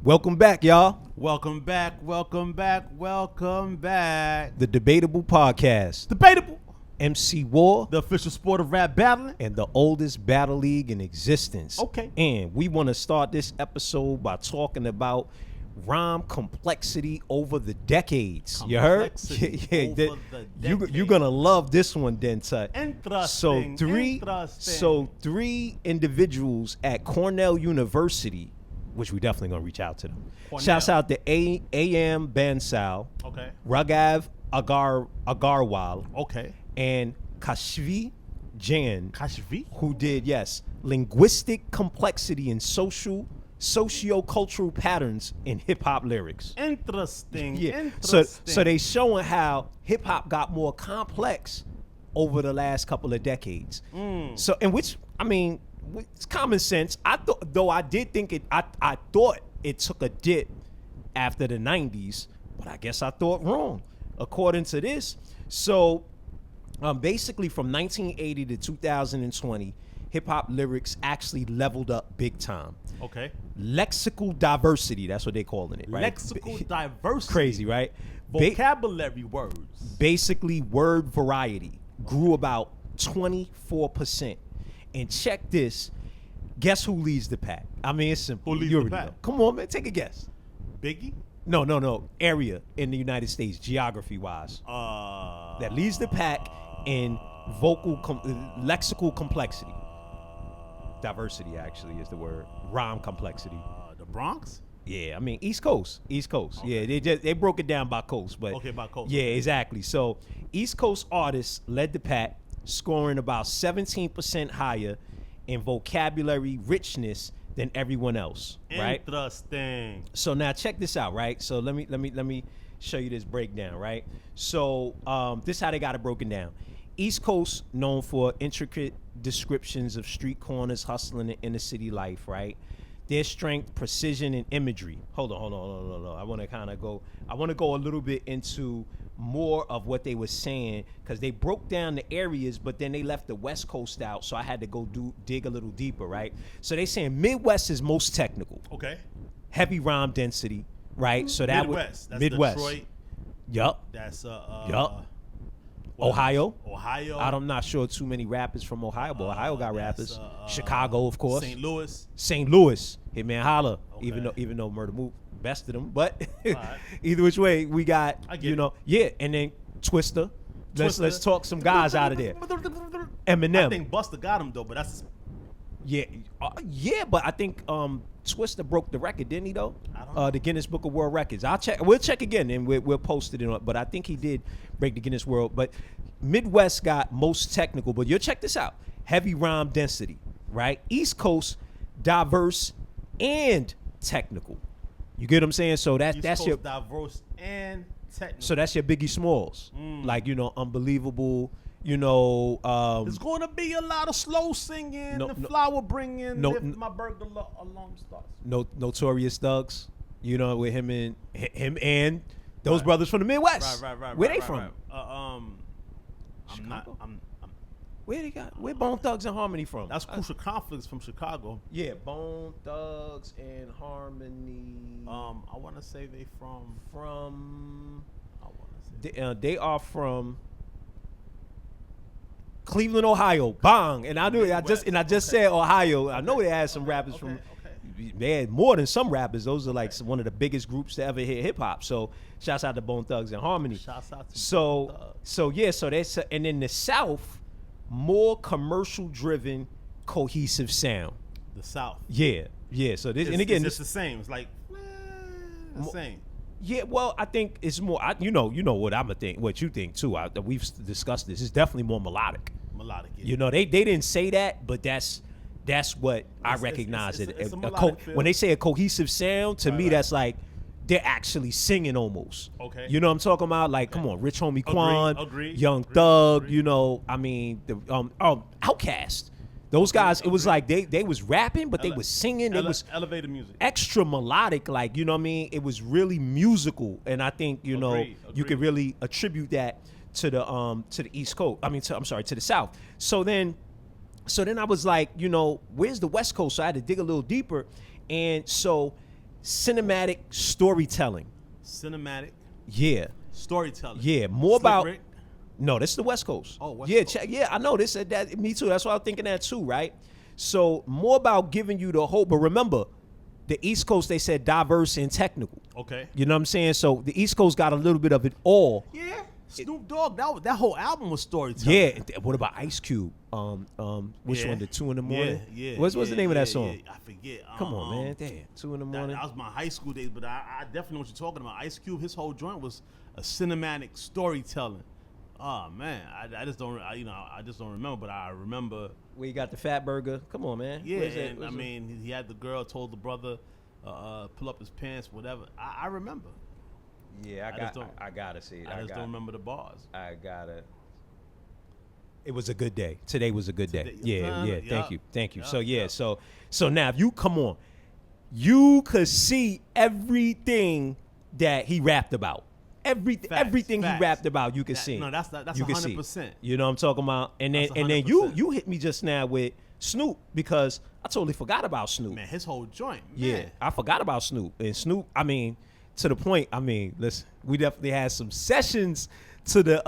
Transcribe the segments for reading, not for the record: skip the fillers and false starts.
Welcome back, y'all. Welcome back. The Debatable Podcast. Debatable. MC War. The official sport of rap battling. And the oldest battle league in existence. Okay. And we want to start this episode by talking about rhyme complexity over the decades. You heard? You're going to love this one, Dentut. Interesting. So three individuals at Cornell University, which we definitely going to reach out to them. Cornell. Shouts out to A.M. Bansal, Okay. Ragav Agarwal, Okay. and Kashvi Jan, Kashvi? who did, linguistic complexity and socio-cultural patterns in hip-hop lyrics. Interesting. Yeah. Interesting. So they showing how hip-hop got more complex over the last couple of decades. So, in which, I mean, it's common sense. I thought it took a dip after the 90s, but I guess I thought wrong, according to this. So, basically from 1980 to 2020, hip-hop lyrics actually leveled up big time. Okay. Lexical diversity, that's what they're calling it, right? Lexical diversity. Crazy, right? Vocabulary words. Basically, word variety grew about 24%. And check this. Guess who leads the pack? I mean, it's simple. Who leads You the already pack? know. Come on, man. Take a guess. Biggie? No. Area in the United States, geography-wise. That leads the pack in lexical complexity. Diversity, actually, is the word. Rhyme complexity. The Bronx? Yeah, I mean, East Coast. Okay. Yeah, they broke it down by coast. But Okay, by coast. Yeah, exactly. So East Coast artists led the pack, scoring about 17% higher in vocabulary richness than everyone else. Right? Interesting. So now check this out, right? So let me show you this breakdown, right? So this is how they got it broken down. East Coast known for intricate descriptions of street corners, hustling, and inner city life, right? Their strength, precision, and imagery. Hold on. I want to go a little bit into more of what they were saying, because they broke down the areas, but then they left the West Coast out, so I had to go dig a little deeper, right? So they saying Midwest is most technical. Okay. Heavy rhyme density, right? So that Midwest. That's Midwest. Detroit. Yup. That's Ohio. Ohio. I'm not sure too many rappers from Ohio, but Ohio got rappers. Chicago, of course. St. Louis. Hitman Holla. Okay. Even though Murder Mook bested him, but Right. either which way, we got and then Twista. Let's talk some guys out of there. Eminem. I think Busta got him though, but that's But I think Twista broke the record, didn't he though? I don't know. The Guinness Book of World Records. We'll check again and we'll post it in. But I think he did break the Guinness World. But Midwest got most technical. But you'll check this out: heavy rhyme density, right? East Coast, diverse and technical. You get what I'm saying? So that's Coast your diverse and technical. So that's your Biggie Smalls, like unbelievable. There's going to be a lot of slow singing, flower bringing. If my burglar alarm starts. Notorious Thugs, with him and those brothers from the Midwest. Right. Where they from? Chicago? Where Bone Thugs and Harmony from? That's Crucial Conflicts from Chicago. Yeah, Bone Thugs and Harmony. I want to say they from. They are from Cleveland, Ohio. Bang, and I knew it. I just said Ohio. I know they had some rappers from. They had more than some rappers. Those are like one of the biggest groups to ever hit hip hop. So shouts out to Bone Thugs and Harmony. Shouts out to So that's and in the South, more commercial driven, cohesive sound. The South. Yeah. So this and again, it's the same. It's like the same. Yeah, well, I think it's more. You know what I'm gonna think. What you think too? We've discussed this. It's definitely more melodic. Yeah. They didn't say that, but that's what I recognize it. It's a melodic feel. When they say a cohesive sound, to me, that's like they're actually singing almost. Okay. You know what I'm talking about? Like, come on, Rich Homie Quan, Young Agreed. Thug. I mean, the Outkast. Those guys, it was like they was rapping, but they was singing. They was elevated music, extra melodic, like you know what I mean. It was really musical, and I think you could really attribute that to the East Coast. I mean, to the South. So then I was like, where's the West Coast? So I had to dig a little deeper, and so cinematic storytelling. Cinematic. Yeah. Storytelling. Yeah. More Slick about. Rick? No, this is the West Coast. Oh, West yeah, Coast. I know this. That me too. That's why I was thinking that too, right? So more about giving you the hope. But remember, the East Coast, they said diverse and technical. Okay. You know what I'm saying? So the East Coast got a little bit of it all. Yeah. Snoop Dogg, that whole album was storytelling. Yeah. What about Ice Cube? Which one? The 2 in the morning? Yeah. What's the name of that song? Yeah, I forget. Come on, man. Damn. 2 in the morning. That was my high school days, but I definitely know what you're talking about. Ice Cube, his whole joint was a cinematic storytelling. Oh man, I just don't, I just don't remember, but I remember. Where you got the fat burger? Come on, man. Yeah, and I mean, he had the girl told the brother, pull up his pants, whatever. I remember. Yeah, I gotta see it. I just don't remember the bars. I gotta. It was a good day. Today was a good day. Yeah. Thank you. So now if you come on, you could see everything that he rapped about. Everything he rapped about, you could see. No, that's 100%. You know what I'm talking about? And then you hit me just now with Snoop, because I totally forgot about Snoop. Man, his whole joint. Man. Yeah, I forgot about Snoop. And Snoop, I mean, to the point, I mean, listen, we definitely had some sessions to the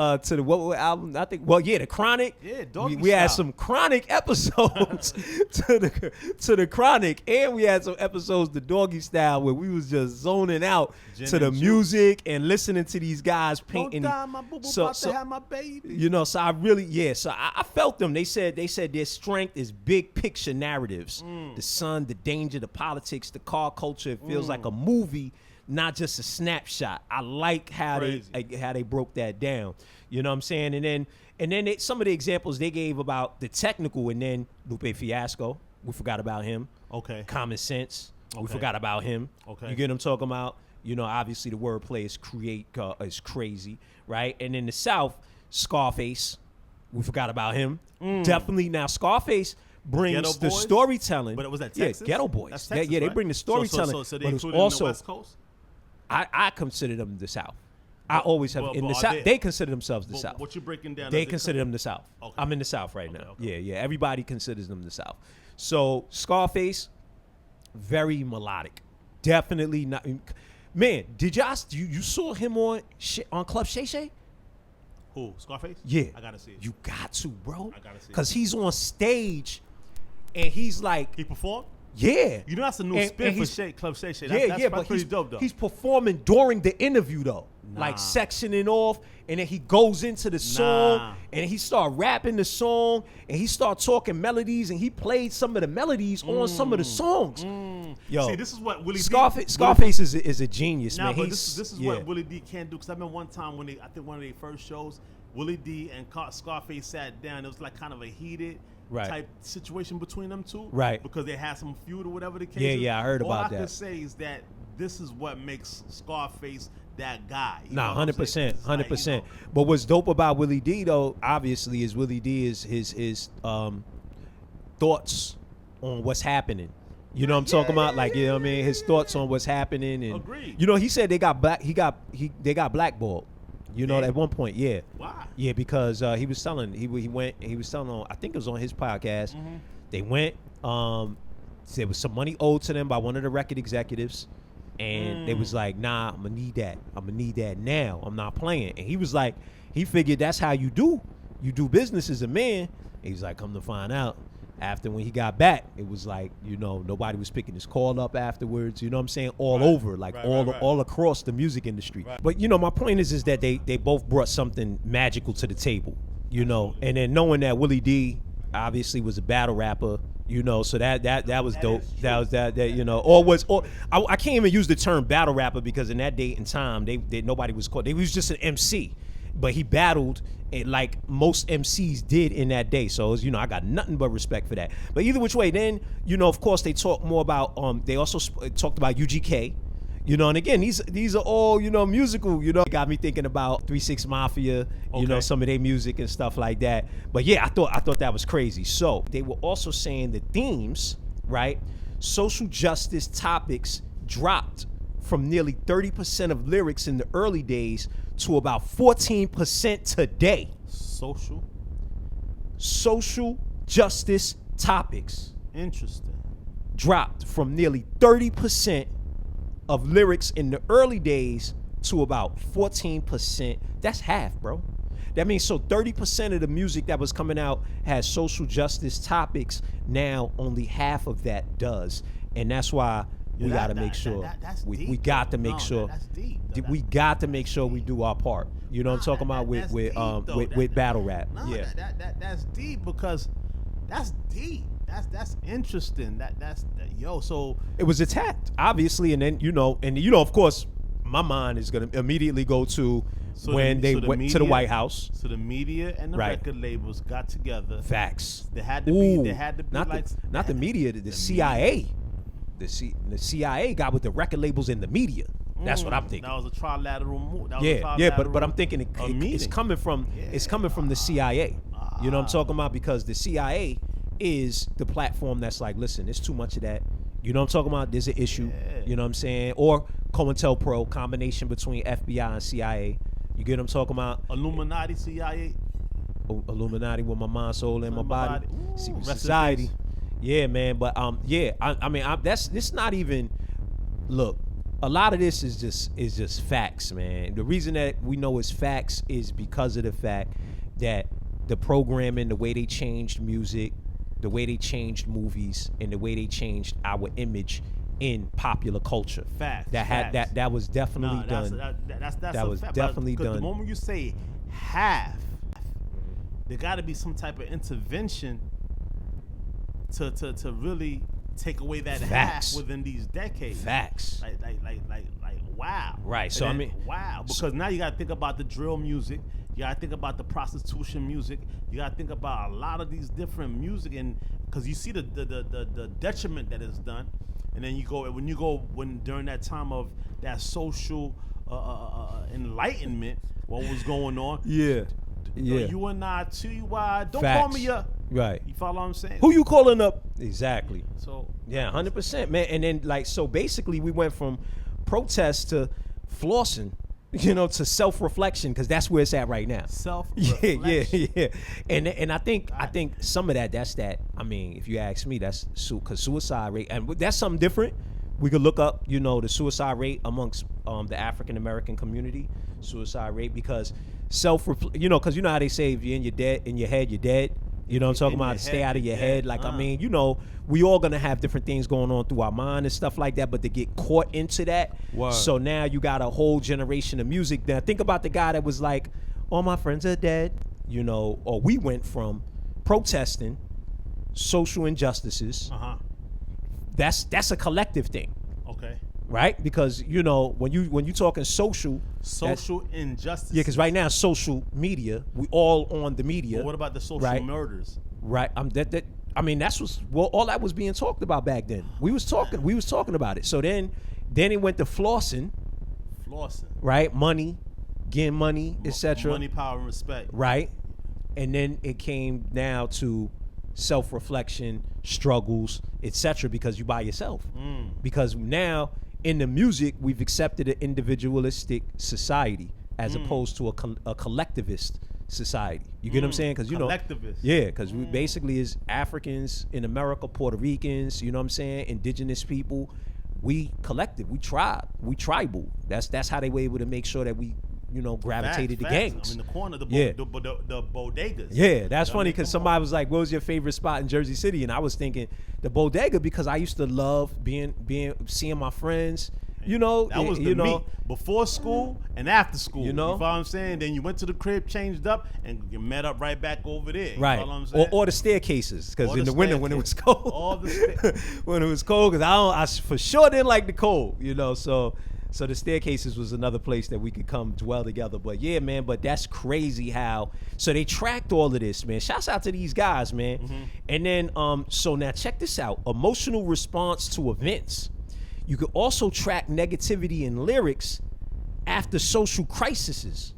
what album? I think. Well, yeah, the Chronic. Yeah, we had some Chronic episodes to the Chronic, and we had some episodes the Doggy Style where we was just zoning out to the music and listening to these guys painting. Don't die, my boo-boo about to have my baby. You know, so I really, so I felt them. They said their strength is big picture narratives. The sun, the danger, the politics, the car culture. It feels like a movie, not just a snapshot. I like how they broke that down. You know what I'm saying? And then some of the examples they gave about the technical, and then Lupe Fiasco, we forgot about him. Okay. Common Sense, we forgot about him. Okay. You get what I'm talking about? You know, obviously the wordplay is crazy, right? And in the South, Scarface, we forgot about him. Definitely. Now Scarface brings the storytelling. But was that Texas? Yeah, Ghetto Boys. That's Texas, they right? bring the storytelling. So they but it's included also, in the West Coast? I consider them the South. I always have in the South. They consider themselves the South. What you breaking down? They consider them the South. Okay. I'm in the South right now. Okay. Yeah. Everybody considers them the South. So Scarface, very melodic. Definitely not. Man, you saw him on Club Shay Shay? Who? Scarface? Yeah. I gotta see it. You got to, bro. I gotta see it. Because he's on stage and he's like. He performed? Yeah. You know that's a new spin for Club Shay Shay. That's but pretty dope though. He's performing during the interview though. Like sectioning off, and then he goes into the song, and he start rapping the song, and he start talking melodies, and he played some of the melodies on some of the songs. Yo, see, this is what Willie Scarface is a genius, man. But this is what Willie D can't do. Because I remember one time when I think one of their first shows, Willie D and Scarface sat down. It was like kind of a heated type situation between them two, right? Because they had some feud or whatever the case. Yeah, I heard about that. All I can say is that this is what makes Scarface that guy. 100%. But what's dope about Willie D though, obviously, is Willie D is his thoughts on what's happening. You know what I'm talking about? Like, you know what I mean? His thoughts on what's happening, and agreed. You know, he said they got blackballed. You know, at one point, yeah. Why? Yeah, because he was telling on, I think it was on his podcast. They went, there was some money owed to them by one of the record executives. And they was like, nah, I'm gonna need that now. I'm not playing. And he was like, he figured that's how you do business as a man. And he was like, come to find out, after when he got back, it was like, you know, nobody was picking his call up afterwards. You know what I'm saying? All over, like all across the music industry. But you know, my point is that they both brought something magical to the table. You know, and then knowing that Willie D obviously was a battle rapper. You know, so that was dope. That you know, I can't even use the term battle rapper, because in that date and time, nobody was called. They was just an MC, but he battled like most MCs did in that day. So it was, you know, I got nothing but respect for that. But either which way, then you know, of course, they talk more about. They also talked about UGK. You know, and again, these are all, you know, musical, you know. Got me thinking about 3 6 Mafia, you know, some of their music and stuff like that. But yeah, I thought that was crazy. So they were also saying the themes, right? Social justice topics dropped from nearly 30% of lyrics in the early days to about 14% today. Social justice topics. Interesting. Dropped from nearly 30% of lyrics in the early days to about 14%. That's half, bro. That means so 30% of the music that was coming out has social justice topics. Now only half of that does. And that's why we got to make sure. We got to make sure. That's deep. We got to make sure we do our part. You know what I'm talking about with battle rap. Yeah. That's deep because that's deep. That's interesting. So it was attacked, obviously, and then of course, my mind is gonna immediately go to when they went to the White House. So the media and the record labels got together. Facts. They had to be not the media, the CIA. The CIA got with the record labels and the media. That's what I'm thinking. That was a trilateral move. But I'm thinking it's coming from the CIA. You know what I'm talking about? Because the CIA is the platform that's like, listen, it's too much of that. You know what I'm talking about? There's an issue. Yeah. You know what I'm saying? Or COINTELPRO, combination between FBI and CIA. You get what I'm talking about? Illuminati, CIA. Illuminati with my mind, soul, and my body. Secret society. Yeah, man. But I mean, this not even. Look, a lot of this is just facts, man. The reason that we know it's facts is because of the fact that the programming, the way they changed music, the way they changed movies, and the way they changed our image in popular culture. Facts. That was definitely done. That was definitely done. The moment you say half, there got to be some type of intervention to really take away that half within these decades. Facts. Like wow. Right. So wow. Because now you got to think about the drill music. You gotta think about the prostitution music. You gotta think about a lot of these different music, and because you see the detriment that is done, and then when during that time of that social enlightenment, what was going on? Yeah. You and I, don't Facts. call me up. Right. You follow what I'm saying? Who you calling up? Exactly. So 100%, man. And then so basically we went from protest to flossing. To self-reflection, because that's where it's at right now. Self-reflection. Yeah. And I think some of that's that. I mean, if you ask me, that's because suicide rate, and that's something different. We could look up, the suicide rate amongst the African American community, suicide rate, because because how they say if you're in your head, you're dead. You know what I'm talking about? Stay out of your head. Like, I mean, we all gonna have different things going on through our mind and stuff like that, but to get caught into that. Word. So now you got a whole generation of music. Now think about the guy that was like, all my friends are dead, or we went from protesting social injustices. That's a collective thing. Okay. Right? Because when you talking social injustice. Yeah, because right now social media, we all on the media. But what about the social murders? Right. All that was being talked about back then. We was talking about it. So then it went to flossing. Right? Money, getting money, etc. Money, power, and respect. Right. And then it came now to self-reflection, struggles, etc. because you by yourself. Because now in the music, we've accepted an individualistic society as opposed to a collectivist society. You get what I'm saying? Because collectivist. Yeah, because we basically is Africans in America, Puerto Ricans. You know what I'm saying? Indigenous people. We collective. We tribe. We tribal. That's how they were able to make sure that we gravitated to gangs. I mean, the corner, the bodegas. Yeah, that's funny because somebody was like, what was your favorite spot in Jersey City? And I was thinking the bodega because I used to love seeing my friends. That was the meet before school and after school. You follow what I'm saying? Then you went to the crib, changed up, and you met up right back over there. Right. You follow what I'm saying? Or the staircases, because in the winter when it was cold. When it was cold, because I for sure didn't like the cold. So the staircases was another place that we could come dwell together. But yeah, man, but that's crazy how. So they tracked all of this, man. Shouts out to these guys, man. And then, so now check this out. Emotional response to events. You could also track negativity in lyrics after social crises.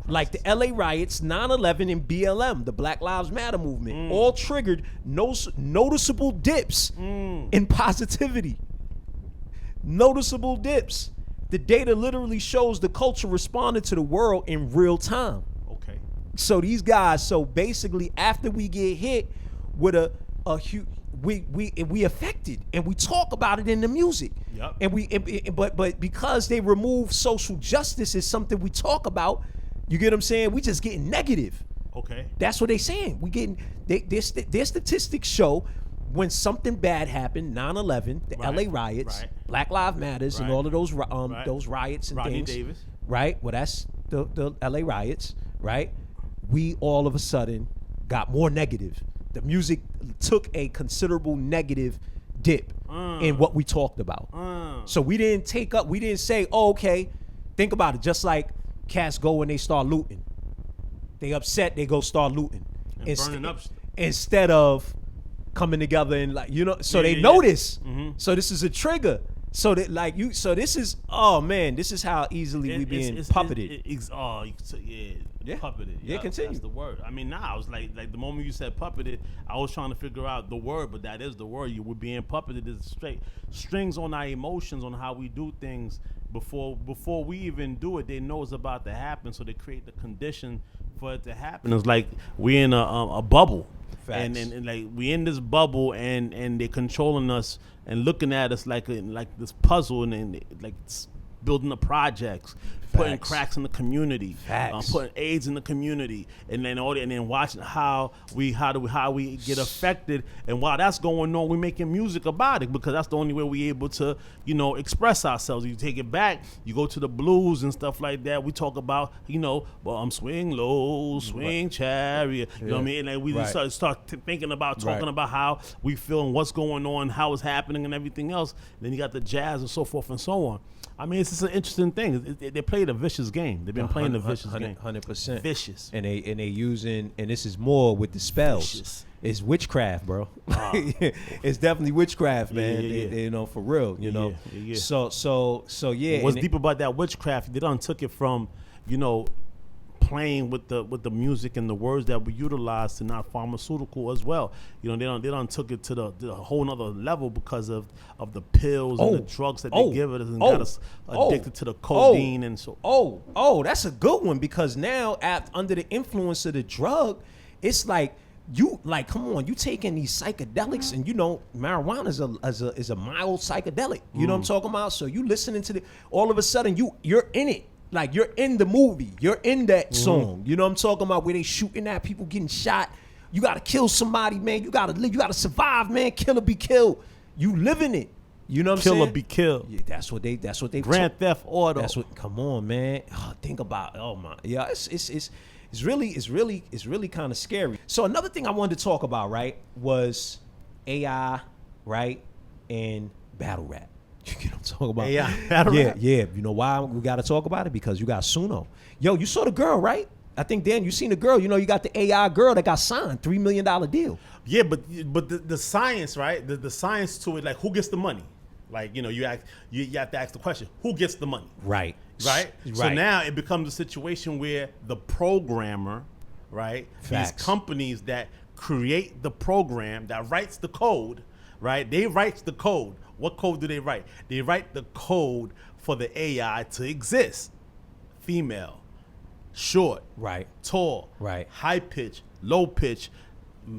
Like the LA riots, 9/11, and BLM, the Black Lives Matter movement, all triggered noticeable dips in positivity. Noticeable dips. The data literally shows the culture responded to the world in real time. Okay. So these guys, basically after we get hit with we affected, and we talk about it in the music. Yep. And but because they remove social justice as something we talk about, you get what I'm saying? We just getting negative. Okay. That's what they saying. We getting their statistics show when something bad happened, 9/11, the Right. LA riots, Right. Black Lives Matters, and Right. all of those Right. those riots and Rodney things. Davis. Right? Well, that's the LA riots, right? We all of a sudden got more negative. The music took a considerable negative dip in what we talked about. So we didn't say, oh, okay, think about it. Just like cats go when they start looting. They upset, they go start looting. And burning up. Instead of coming together and like, so they yeah. notice. Mm-hmm. So this is a trigger. So that like you, so this is, oh man, this is how easily we being puppeted. Puppeted. Yeah, continue. That's the word. I mean, I was like the moment you said puppeted, I was trying to figure out the word, but that is the word. You were being puppeted. Is straight strings on our emotions, on how we do things before we even do it. They know it's about to happen, so they create the condition for it to happen. It's like we're in a bubble. Facts. And like we in this bubble and they're controlling us and looking at us like this puzzle and like building the projects, putting cracks in the community, putting AIDS in the community, and then watching how we get affected. And while that's going on, we're making music about it because that's the only way we're able to express ourselves. You take it back, you go to the blues and stuff like that. We talk about I'm swing low, swing chariot. You know what I mean? Like we just start thinking about talking about how we feel and what's going on, how it's happening, and everything else. Then you got the jazz and so forth and so on. I mean, it's just an interesting thing. They played a vicious game. They've been playing the vicious game. 100%. Vicious. And they using, and this is more with the spells. Vicious. It's witchcraft, bro. It's definitely witchcraft, man. Yeah. They, for real, Yeah. So yeah. What's deep about that witchcraft? They done took it from, playing with the music and the words that we utilize to not pharmaceutical as well. They done took it to the whole nother level because of the pills and the drugs that they give us and got us addicted to the codeine and so. That's a good one because now under the influence of the drug, it's like come on, you taking these psychedelics and marijuana is a mild psychedelic. You know what I'm talking about? So you listening to all of a sudden you're in it. Like you're in the movie, you're in that song. You know what I'm talking about? Where they shooting at people getting shot. You gotta kill somebody, man. You gotta live. You gotta survive, man. Kill or be killed. You living it. You know what I'm saying? Kill or be killed. Yeah, that's what they. Grand Theft Auto. That's what. Come on, man. Think about. Oh my. Yeah. It's really kind of scary. So another thing I wanted to talk about, right, was AI, right, and battle rap. You get what I'm talking about? AI, battle rap. Yeah. You know why we got to talk about it? Because you got Suno. Yo, you saw the girl, right? I think, Dan, you seen the girl. You got the AI girl that got signed, $3 million deal. Yeah, but the science, right? The science to it, like who gets the money? Like you have to ask the question, who gets the money? Right. So now it becomes a situation where the programmer, right? Facts. These companies that create the program that writes the code, right? They write the code. What code do they write? They write the code for the AI to exist. Female, short, right, tall, right, high pitch, low pitch,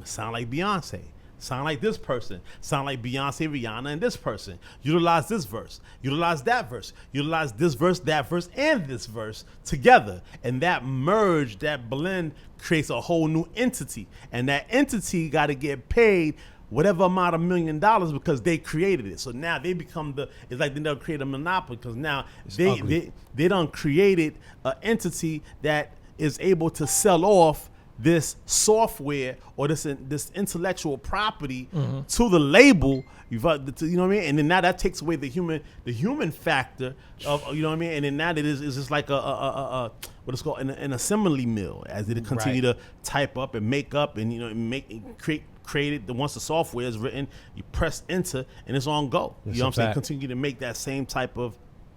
sound like Beyonce, sound like this person, sound like Beyonce, Rihanna, and this person. Utilize this verse, utilize that verse, utilize this verse, that verse, and this verse together. And that merge, that blend creates a whole new entity. And that entity got to get paid whatever amount of $1 million because they created it. So now they become it's like they never create a monopoly because now they done created an entity that is able to sell off this software or this intellectual property to the label. You know what I mean? And then now that takes away the human factor of, you know what I mean? And then now it is just like a what it's called an assembly mill as they continue to type up and make up and create it. Once the software is written, you press enter and it's on go. That's you know what I'm saying? fact. Continue to make that same type of.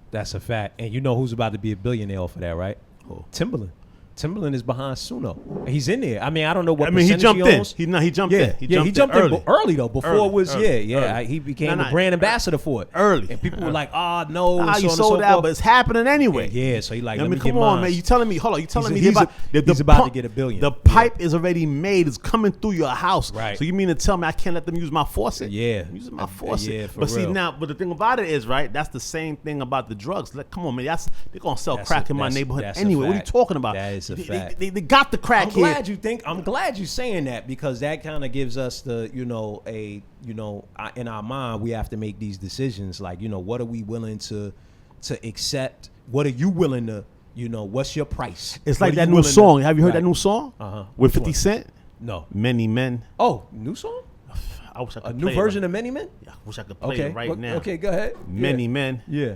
That's a fact. And you know who's about to be a billionaire off of that, right? Who? Timbaland. Timbaland is behind Suno. He's in there. I mean, I don't know what. I mean, he jumped in. Owns. He jumped in. He jumped in early though. Before Early, it was early. he became the brand ambassador for it early. And people were like, "Oh no, you so on and sold so out, forth. but it's happening anyway." Yeah, so he like, I let mean, me get come on, mine. man. You telling me? Hold on. You telling me he's about to get $1 billion. The pipe is already made. It's coming through your house. Right. So you mean to tell me I can't let them use my faucet? Yeah, I'm using my faucet. Yeah, for but see real. now, but the thing about it is, right? That's the same thing about the drugs. Like, come on, man. They're gonna sell crack in my neighborhood anyway. What are you talking about? That is a fact. They got the crack here. I'm glad you saying that, because that kind of gives us the, in our mind, we have to make these decisions. Like, what are we willing to accept? What are you willing to, what's your price? It's like that new song. Have you heard that new song? With 50 Cent? No. Many Men. Oh, new song? I wish I could A new version of Many Men? Yeah, I wish I could play it right now. Okay, go ahead. Many Men. Yeah.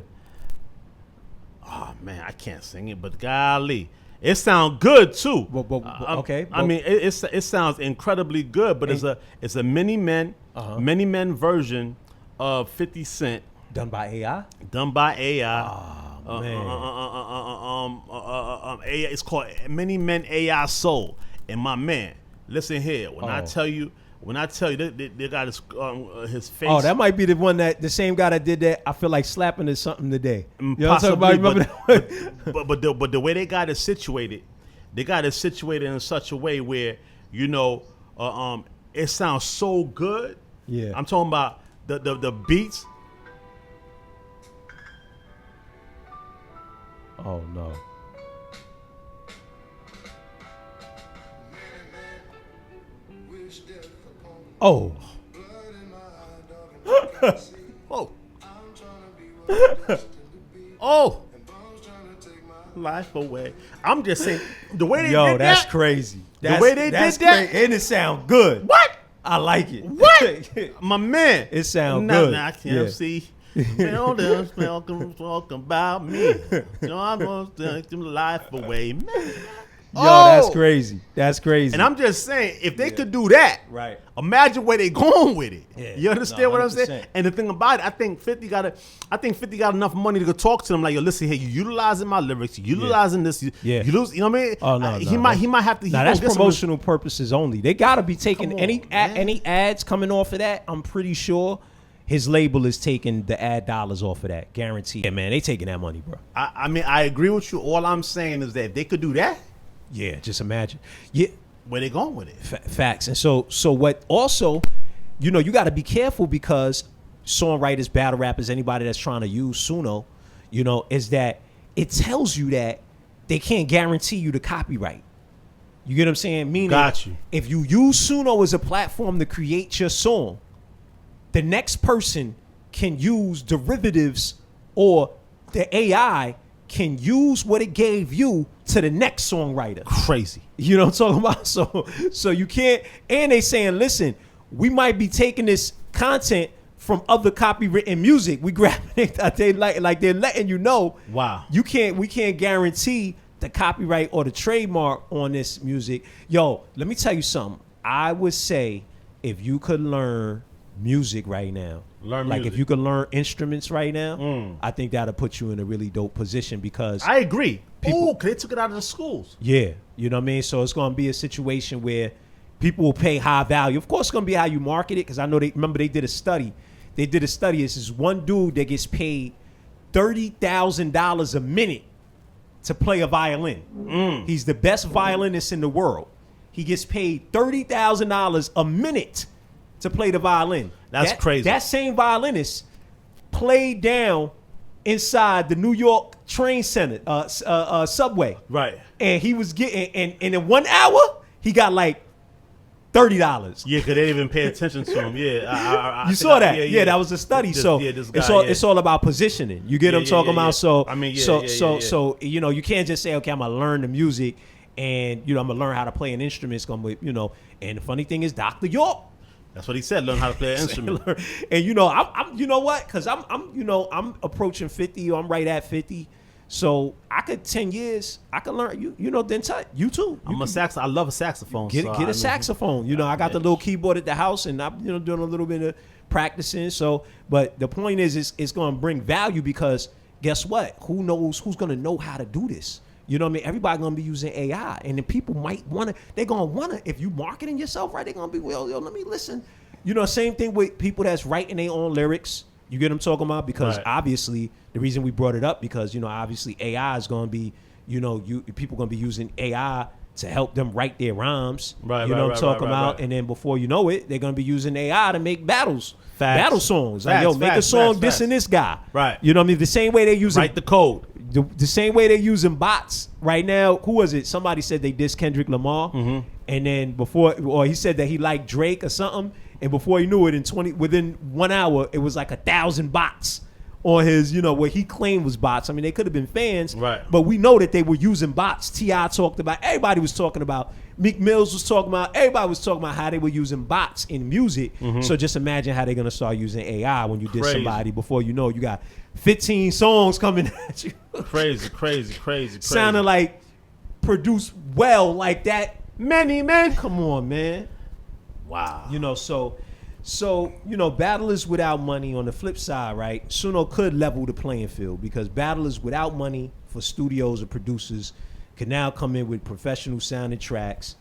Oh, man, I can't sing it, but golly. It sounds good too. Okay. I mean, it sounds incredibly good, but it's a Many Men version of 50 Cent done by AI. Oh man. It's called Many Men AI Soul. And my man, listen here. When I tell you, they got his face. Oh, that might be the one the same guy that did that. I feel like slapping is something today. Possibly, but the way they got it situated in such a way where it sounds so good. Yeah, I'm talking about the beats. Oh no. Oh. Oh. Oh. Life away. I'm just saying the way they did that. Yo, that's crazy. The way they did that, and it sound good. What? I like it. What? My man. It sound good. I can't see. Talk about me. I'm gonna take them life away, man. Yo, that's crazy. That's crazy. And I'm just saying, if they could do that, right? Imagine where they going with it. Yeah. You understand what I'm saying? And the thing about it, I think 50 got enough money to go talk to them. Like, yo, listen here, you utilizing my lyrics, you utilizing this, you lose. You know what I mean? Oh no, he might have to. Nah, that's promotional purposes only. They gotta be taking any ads coming off of that. I'm pretty sure his label is taking the ad dollars off of that, guaranteed. Yeah, man, they taking that money, bro. I mean, I agree with you. All I'm saying is that if they could do that. Yeah, just imagine. Yeah, where they going with it? Facts. And so what? Also, you got to be careful, because songwriters, battle rappers, anybody that's trying to use Suno, is that it tells you that they can't guarantee you the copyright. You get what I'm saying? Meaning, got you. If you use Suno as a platform to create your song, the next person can use derivatives, or the AI can use what it gave you to the next songwriter. Crazy. You know what I'm talking about? So you can't, and they saying, listen, we might be taking this content from other copywritten music. We grabbing it, they're letting you know. Wow. We can't guarantee the copyright or the trademark on this music. Yo, let me tell you something. I would say if you could learn music right now, if you could learn instruments right now, I think that'll put you in a really dope position, because I agree. Cause they took it out of the schools. Yeah, you know what I mean? So it's going to be a situation where people will pay high value. Of course, it's going to be how you market it, because I know they did a study. This is one dude that gets paid $30,000 a minute to play a violin. He's the best violinist in the world. He gets paid $30,000 a minute to play the violin. That's crazy. That same violinist played down inside the New York train center, subway. Right. And he was getting, and in 1 hour, he got like $30. Yeah, because they didn't even pay attention to him. Yeah. You saw that? Yeah, that was a study. It's all about positioning. You get what I'm talking about? So, I mean, so you can't just say, okay, I'm going to learn the music, and, I'm going to learn how to play an instrument. It's going to, and the funny thing is, Dr. York, that's what he said. Learn how to play an instrument. And I'm you know what? Because I'm approaching 50. Or I'm right at 50. So I could 10 years. I could learn. Then you too. I love a saxophone. Get a saxophone. I got the little keyboard at the house, and I'm doing a little bit of practicing. So, but the point is, it's going to bring value, because guess what? Who knows who's going to know how to do this? You know what I mean? Everybody gonna be using AI, and then people might wanna. They're gonna wanna. If you marketing yourself right, they're gonna be, well, yo, let me listen. You know, same thing with people that's writing their own lyrics. You get what I'm talking about? Because obviously, the reason we brought it up because obviously AI is gonna be, people gonna be using AI to help them write their rhymes. Right. You know what I'm talking about? And then before you know it, they're gonna be using AI to make battle songs. Like, yo, make a song dissing this guy. Right. You know what I mean? The same way they using write the code. The same way they're using bots right now. Who was it? Somebody said they dissed Kendrick Lamar, and then or he said that he liked Drake or something, and before he knew it, within 1 hour, it was like 1,000 bots on his, what he claimed was bots. I mean, they could have been fans, right? But we know that they were using bots. T.I. talked about. Everybody was talking about. Meek Mills was talking about. Everybody was talking about how they were using bots in music. So just imagine how they're gonna start using AI when you diss somebody. Before you know, you got 15 songs coming at you. Crazy. Sounding like produced well like that. Many men. Come on, man. Wow. So battlers without money. On the flip side, right? Suno could level the playing field because battlers without money for studios or producers can now come in with professional sounding tracks.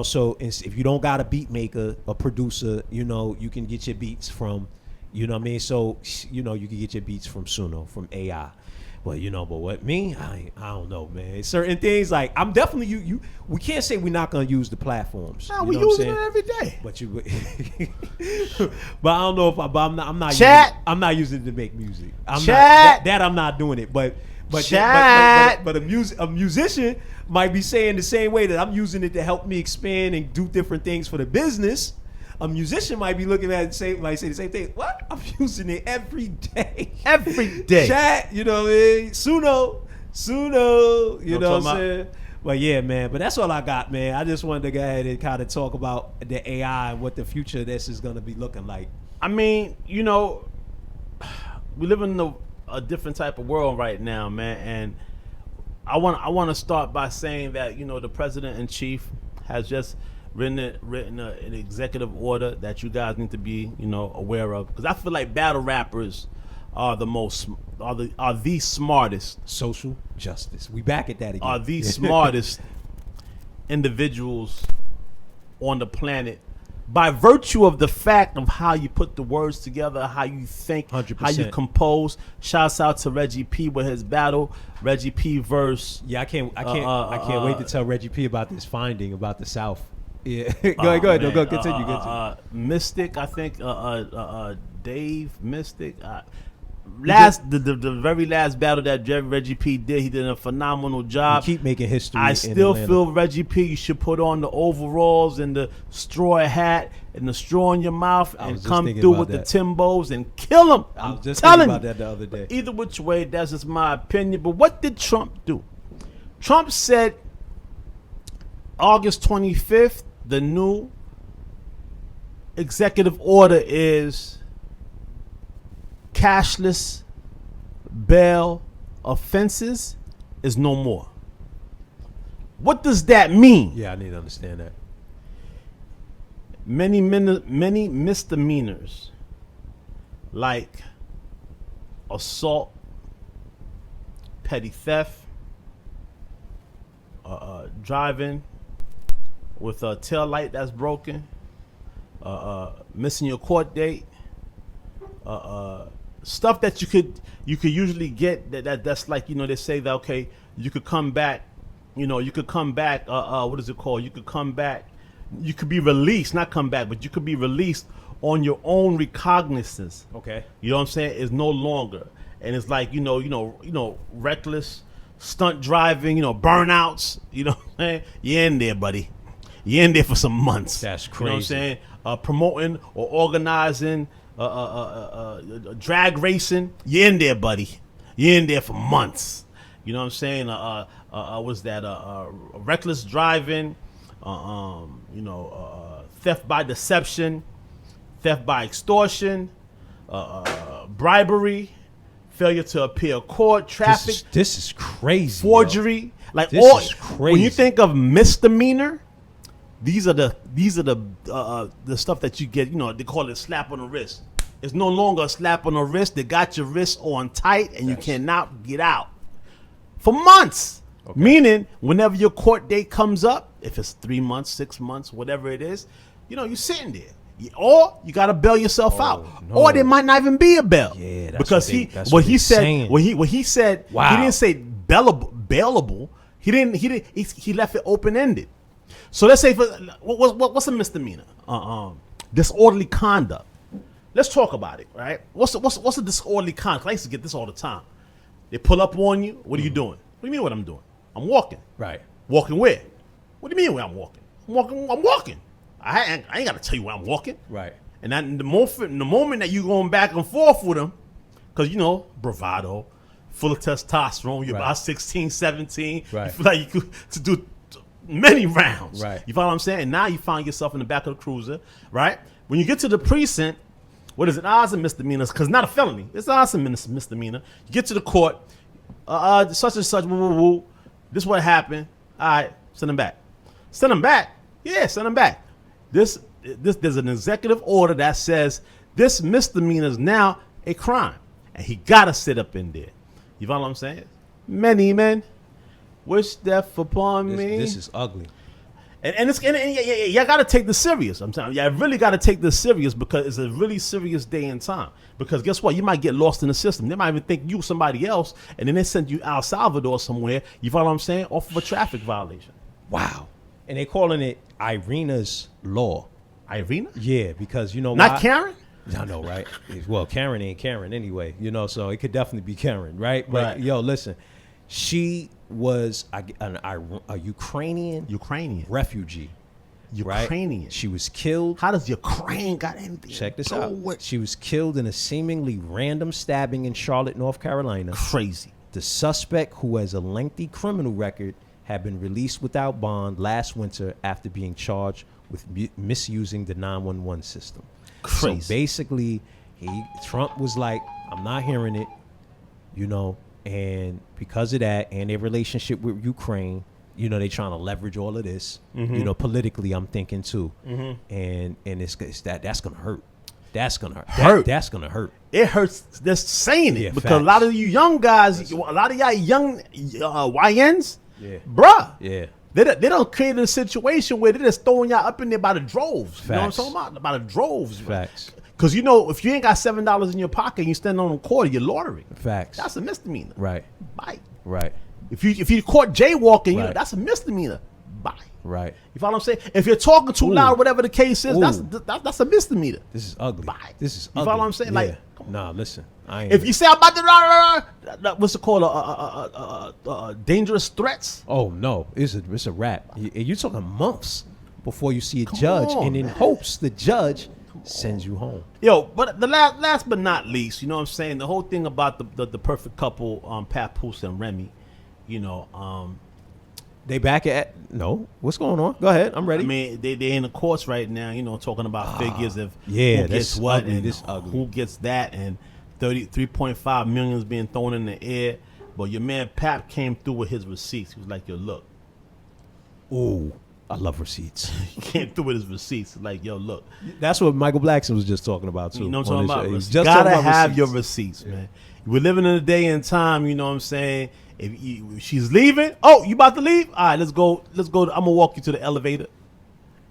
So if you don't got a beat maker, a producer, you can get your beats from, you know what I mean? So, you can get your beats from Suno, from AI. Well, but what me? I don't know, man. Certain things like I'm definitely we can't say we're not gonna use the platforms. No, we using it every day. But but I don't know if I'm not Chat. I'm not using it to make music. Chat. That I'm not doing it. But Chat. but a musician might be saying the same way that I'm using it to help me expand and do different things for the business. A musician might be looking at it and say the same thing. What? I'm using it every day. Every day. Chat, you know what I mean? Suno, you know what I'm saying? But yeah, man. But that's all I got, man. I just wanted to go ahead and kind of talk about the AI and what the future of this is going to be looking like. I mean, we live in a different type of world right now, man. And I want to start by saying that, the president in chief has just written an executive order that you guys need to be, aware of, because I feel like battle rappers are the smartest. Social justice. We back at that again. Are the smartest individuals on the planet by virtue of the fact of how you put the words together, how you think, 100%. how you compose. Shouts out to Reggie P with his battle. Reggie P verse. Yeah, I can't wait to tell Reggie P about this finding about the South. Yeah, go ahead. No, go continue. Mystic, I think. Dave Mystic. The very last battle that Reggie P did, he did a phenomenal job. You keep making history. I still feel Reggie P, you should put on the overalls and the straw hat and the straw in your mouth and come through with the Timbos and kill him. I was just thinking about that the other day. Either which way, that's just my opinion. But what did Trump do? Trump said August 25th, the new executive order is cashless bail offenses is no more. What does that mean? Yeah, I need to understand that. Many misdemeanors like assault, petty theft, driving with a tail light that's broken, missing your court date, stuff that you could usually get that's like, they say that, okay, you could come back, what is it called? You could come back, you could be released, not come back, but you could be released on your own recognizance. Okay. You know what I'm saying? It's no longer. And it's like, reckless stunt driving, burnouts, you know what I'm saying? You're in there, buddy. You're in there for some months. That's crazy. You know what I'm saying? Promoting or organizing drag racing, you're in there, buddy. You're in there for months. You know what I'm saying? Was that reckless driving, theft by deception, theft by extortion, bribery, failure to appear court, traffic. This is crazy. Forgery, yo. like this all. Is crazy. When you think of misdemeanor, these are the stuff that you get. They call it slap on the wrist. It's no longer a slap on the wrist. They got your wrist on tight, and you cannot get out for months. Okay. Meaning, whenever your court date comes up, if it's 3 months, 6 months, whatever it is, you're sitting there. Or you got to bail yourself out. No. Or there might not even be a bail. Yeah, that's because what he said saying. what he said, Wow. he didn't say bailable. He left it open ended. So let's say what's a misdemeanor? Disorderly conduct. Let's talk about it, right? What's a disorderly conduct? I used to get this all the time. They pull up on you. What are you doing? What do you mean what I'm doing? I'm walking. Right. Walking where? What do you mean where I'm walking? I'm walking. I ain't got to tell you where I'm walking. Right. And that, the moment that you going back and forth with them, because, bravado, full of testosterone, you're about 16, 17. Right. You feel like you could to do many rounds. Right. You follow what I'm saying? And now you find yourself in the back of the cruiser, right? When you get to the precinct, what is it? Odds and misdemeanors, because not a felony. It's odds and misdemeanor. You get to the court, such and such, woo, woo, woo. This is what happened. All right, send them back. Send them back? Yeah, send them back. There's an executive order that says this misdemeanor is now a crime, and he gotta sit up in there. You follow what I'm saying? Many men wish death upon me. This is ugly. And y'all gotta take this serious. I'm telling you, y'all really gotta take this serious because it's a really serious day and time. Because guess what? You might get lost in the system. They might even think you somebody else, and then they send you El Salvador somewhere. You follow what I'm saying? Off of a traffic violation. Wow. And they calling it Irina's law. Irina? Yeah, because why? Not Karen? I know, right? Well, Karen ain't Karen anyway, so it could definitely be Karen, right? But Right. yo, listen, she was a Ukrainian refugee, Ukrainian. right? She was killed. How does Ukraine got anything? Check this to do out. with- She was killed in a seemingly random stabbing in Charlotte, North Carolina. Crazy. The suspect, who has a lengthy criminal record, had been released without bond last winter after being charged with misusing the 911 system. Crazy. So basically, Trump was like, I'm not hearing it, and because of that and their relationship with Ukraine, they trying to leverage all of this, politically, I'm thinking too. And it's that's going to hurt. That's going to hurt. That's going to hurt. It hurts just saying it Yeah, because facts. a lot of you young guys, a lot of y'all young YNs, Yeah. bruh, Yeah. they don't create a situation where they're just throwing y'all up in there by the droves. You know what I'm Facts. talking about? By the droves. Facts. Because if you ain't got $7 in your pocket and you stand on a quarter, you're loitering. Facts. That's a misdemeanor. Right. Bye. Right. If you caught jaywalking, Right. that's a misdemeanor. Bye. Right. You follow what I'm saying? If you're talking too Ooh. loud, whatever the case is, Ooh. that's a misdemeanor. This is ugly. Bye. This is You ugly. follow what I'm saying? Yeah. Like, come on. Nah, listen. I ain't. If you say I'm about to what's it called? Dangerous threats. Oh no, it's a wrap. You're talking months before you see a judge, on, and in man. hopes the judge sends you home. Yo, but the last but not least, you know what I'm saying? The whole thing about the perfect couple, Papoose and Remy, They back at no. What's going on? Go ahead. I'm ready. I mean, they in the courts right now, talking about figures of yeah, who that's gets what ugly, and this ugly. who gets that, and 3.5 million is being thrown in the air. But your man Pap came through with his receipts. He was like, yo, look. Ooh, I love receipts. He came through with his receipts. Like, yo, look. That's what Michael Blackson was just talking about too. You know what I'm on talking his about? show. He was You just talking gotta about have receipts. your receipts, man. We're living in a day and time, you know what I'm saying? If she's leaving, oh, you about to leave? All right, let's go. I'm gonna walk you to the elevator.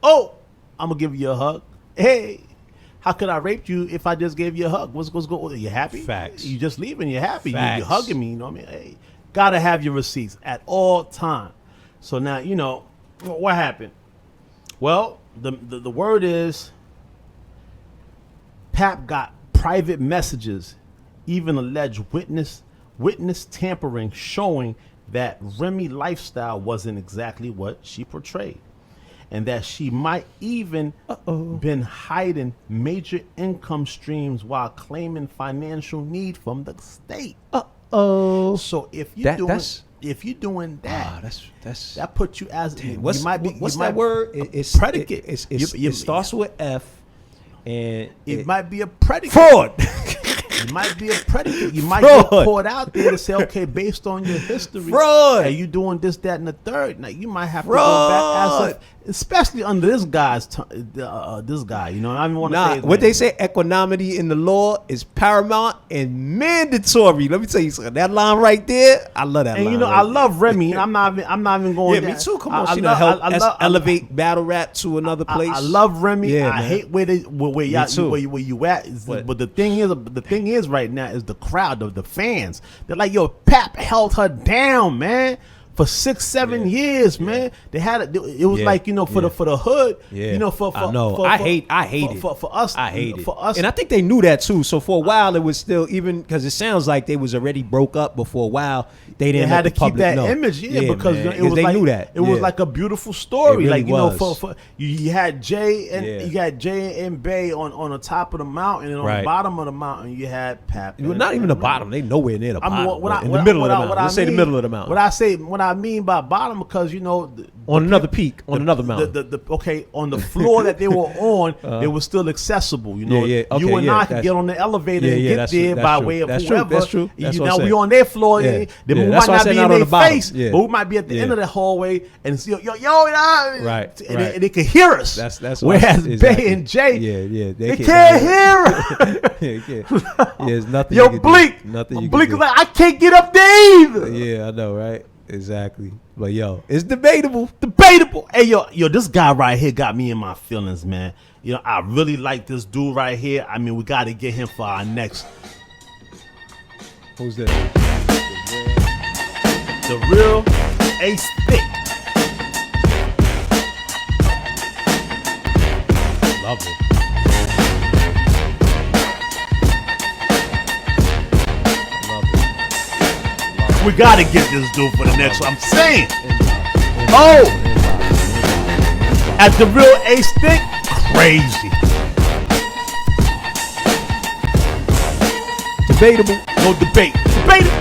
Oh, I'm gonna give you a hug. Hey, how could I rape you if I just gave you a hug? What's going on? You happy? Facts. You just leaving, you're happy. You're Facts. hugging me, you know what I mean? Hey, gotta have your receipts at all time. So now, what happened? Well, the word is Pap got private messages, even alleged witness tampering, showing that Remy lifestyle wasn't exactly what she portrayed, and that she might even been hiding major income streams while claiming financial need from the state. So if you're doing that, that's that puts you as what's you might be, what's you that might, word? a It's predicate. It starts with F, and It might be a predicate. fraud. You might be a predicate. You might get caught out there to say, okay, based on your history, and you doing this, that, and the third. Now you might have to go back, especially under this guy's this guy. You know, I don't want to say what they say, equanimity in the law is paramount and mandatory. Let me tell you something. That line right there, I love that line. And you know, I love Remy. I'm not even going. Yeah, me too. Come on, she done help elevate battle rap to another place. I love Remy. Yeah, I hate where you at. But the thing is right now is the crowd, the fans. They're like, yo, Pap held her down, man. For 6-7 years, man. They had it was like, you know, for the hood, you know, I hate it for us. I hate it for us, and I think they knew that too. So for a while, it was still, even because it sounds like they was already broke up. But for a while, they didn't. They had to keep that know. image, because it was they like, knew that. It was like a beautiful story, really like, you was. know, for you had Jay and Bay on the top of the mountain, and on the bottom of the mountain you had Pap. Well, not even the bottom. They nowhere near the bottom. In the middle of the mountain. Let's say the middle of the mountain. What I mean by bottom, because you know, on another peak, on another mountain. On the floor that they were on, they were still accessible. You know, you and I could get on the elevator and get there by way of whoever. That's true. Now we on their floor. They might not be in their face, but we might be at the end of the hallway and see right, and they can hear us. That's whereas Bay and Jay, they can't hear us. There's nothing. Yo, Bleak, Bleak is like, I can't get up there either. Yeah, I know, right? Exactly. But yo, it's debatable. Hey, yo, this guy right here got me in my feelings, man. You know, I really like this dude right here. I mean, we got to get him for our next. Who's that? The real Ace Thick. Love it. We gotta get this dude for the next one. I'm saying. Oh, at the real Ace Thick, crazy. Debatable. No debate. Debatable.